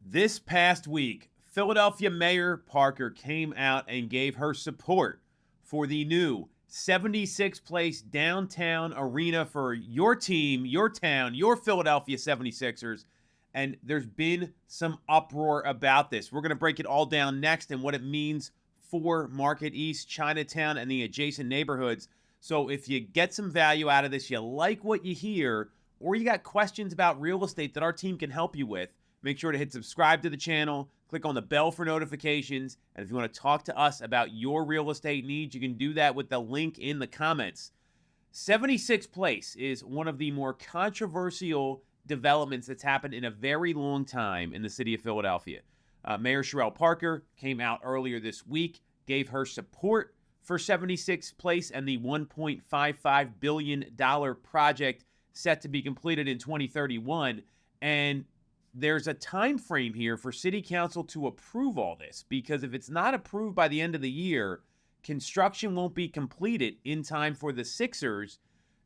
This past week, Philadelphia Mayor Parker came out and gave her support for the new 76th place downtown arena for your team, your town, your Philadelphia 76ers. And there's been some uproar about this. We're going to break it all down next and what it means for Market East, Chinatown, and the adjacent neighborhoods. So if you get some value out of this, you like what you hear, or you got questions about real estate that our team can help you with, make sure to hit subscribe to the channel, click on the bell for notifications, and if you want to talk to us about your real estate needs, you can do that with the link in the comments. 76th Place is one of the more controversial developments that's happened in a very long time in the city of Philadelphia. Mayor Sherelle Parker came out earlier this week, gave her support for 76th Place and the $1.55 billion project set to be completed in 2031. And there's a time frame here for City Council to approve all this, because if it's not approved by the end of the year, construction won't be completed in time for the Sixers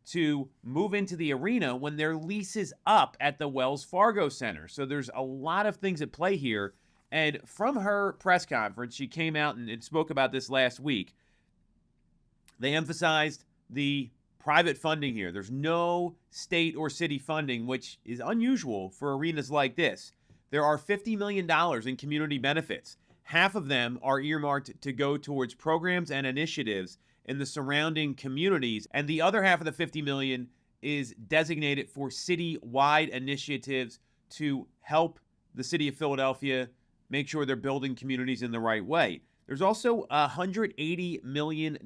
to move into the arena when their lease is up at the Wells Fargo Center. So there's a lot of things at play here. And from her press conference, she came out and spoke about this last week. They emphasized the private funding here. There's no state or city funding, which is unusual for arenas like this. There are $50 million in community benefits. Half of them are earmarked to go towards programs and initiatives in the surrounding communities, and the other half of the $50 million is designated for city-wide initiatives to help the city of Philadelphia make sure they're building communities in the right way. There's also $180 million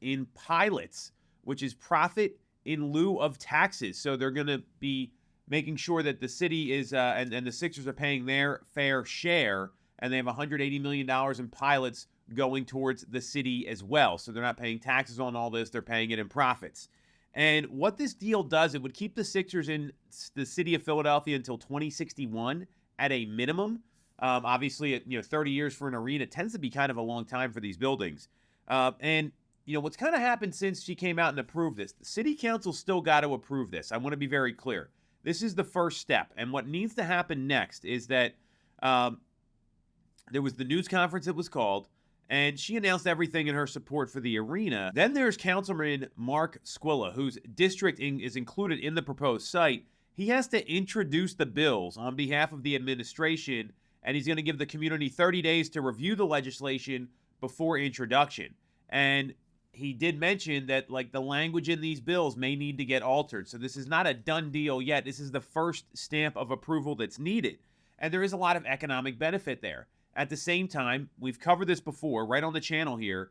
in pilots, which is profit-in-lieu-of-taxes. So they're going to be making sure that the city is, and the Sixers are paying their fair share, and they have $180 million in pilots going towards the city as well. So they're not paying taxes on all this, they're paying it in profits. And what this deal does, it would keep the Sixers in the city of Philadelphia until 2061 at a minimum. Obviously, 30 years for an arena tends to be kind of a long time for these buildings. And what's kind of happened since she came out and approved this, the city council still got to approve this. I want to be very clear. This is the first step. And what needs to happen next is that there was the news conference that was called, and she announced everything in her support for the arena. Then there's Councilman Mark Squilla, whose district is included in the proposed site. He has to introduce the bills on behalf of the administration, and he's going to give the community 30 days to review the legislation before introduction. And he did mention that, the language in these bills may need to get altered. So this is not a done deal yet. This is the first stamp of approval that's needed. And there is a lot of economic benefit there. At the same time, we've covered this before right on the channel here.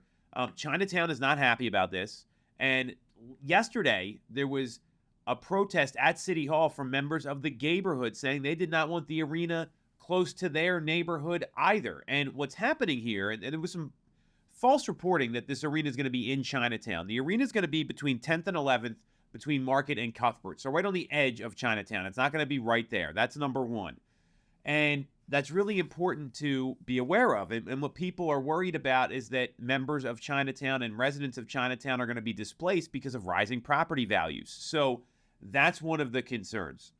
Chinatown is not happy about this. And yesterday, there was a protest at City Hall from members of the neighborhood saying they did not want the arena close to their neighborhood either. And what's happening here, and there was some false reporting that this arena is going to be in Chinatown. The arena is going to be between 10th and 11th, between Market and Cuthbert. So right on the edge of Chinatown. It's not going to be right there. That's number one. And that's really important to be aware of. And what people are worried about is that members of Chinatown and residents of Chinatown are going to be displaced because of rising property values. So that's one of the concerns.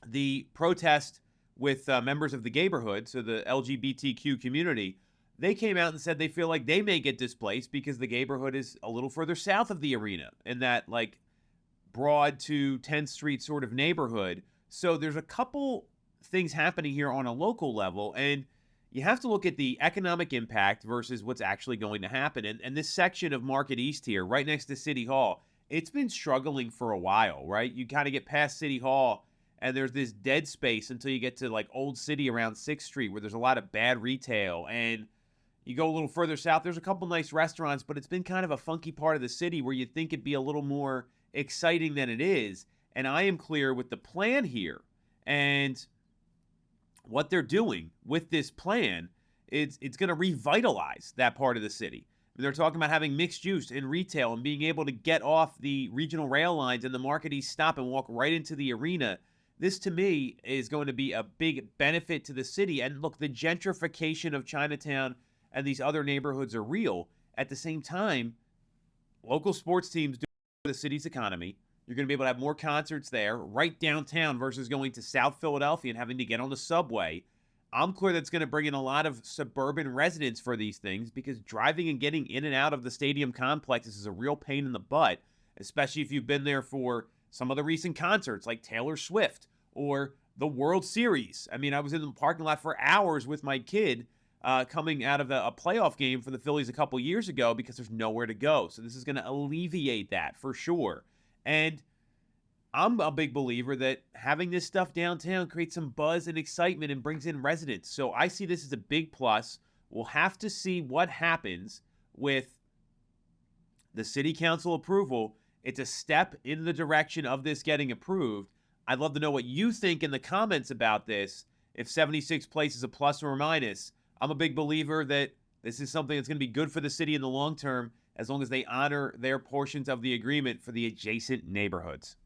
The protest with members of the neighborhood, so the LGBTQ community, they came out and said they feel like they may get displaced because the neighborhood is a little further south of the arena in that Broad to 10th Street sort of neighborhood. So there's a couple things happening here on a local level, and you have to look at the economic impact versus what's actually going to happen. And this section of Market East here, right next to City Hall, it's been struggling for a while, right? You kind of get past City Hall, and there's this dead space until you get to Old City around 6th Street, where there's a lot of bad retail. And you go a little further south, there's a couple nice restaurants, but it's been kind of a funky part of the city where you'd think it'd be a little more exciting than it is. And I am clear with the plan here. And what they're doing with this plan, it's going to revitalize that part of the city. They're talking about having mixed use in retail and being able to get off the regional rail lines and the Market East stop and walk right into the arena. This, to me, is going to be a big benefit to the city. And look, the gentrification of Chinatown and these other neighborhoods are real. At the same time, local sports teams do the city's economy. You're going to be able to have more concerts there right downtown versus going to South Philadelphia and having to get on the subway. I'm clear that's going to bring in a lot of suburban residents for these things because driving and getting in and out of the stadium complexes is a real pain in the butt, especially if you've been there for some of the recent concerts like Taylor Swift or the World Series. I mean, I was in the parking lot for hours with my kid coming out of a playoff game for the Phillies a couple years ago because there's nowhere to go. So this is going to alleviate that for sure. And I'm a big believer that having this stuff downtown creates some buzz and excitement and brings in residents. So I see this as a big plus. We'll have to see what happens with the city council approval. It's a step in the direction of this getting approved. I'd love to know what you think in the comments about this. If 76 Place is a plus or a minus, I'm a big believer that this is something that's going to be good for the city in the long term as long as they honor their portions of the agreement for the adjacent neighborhoods.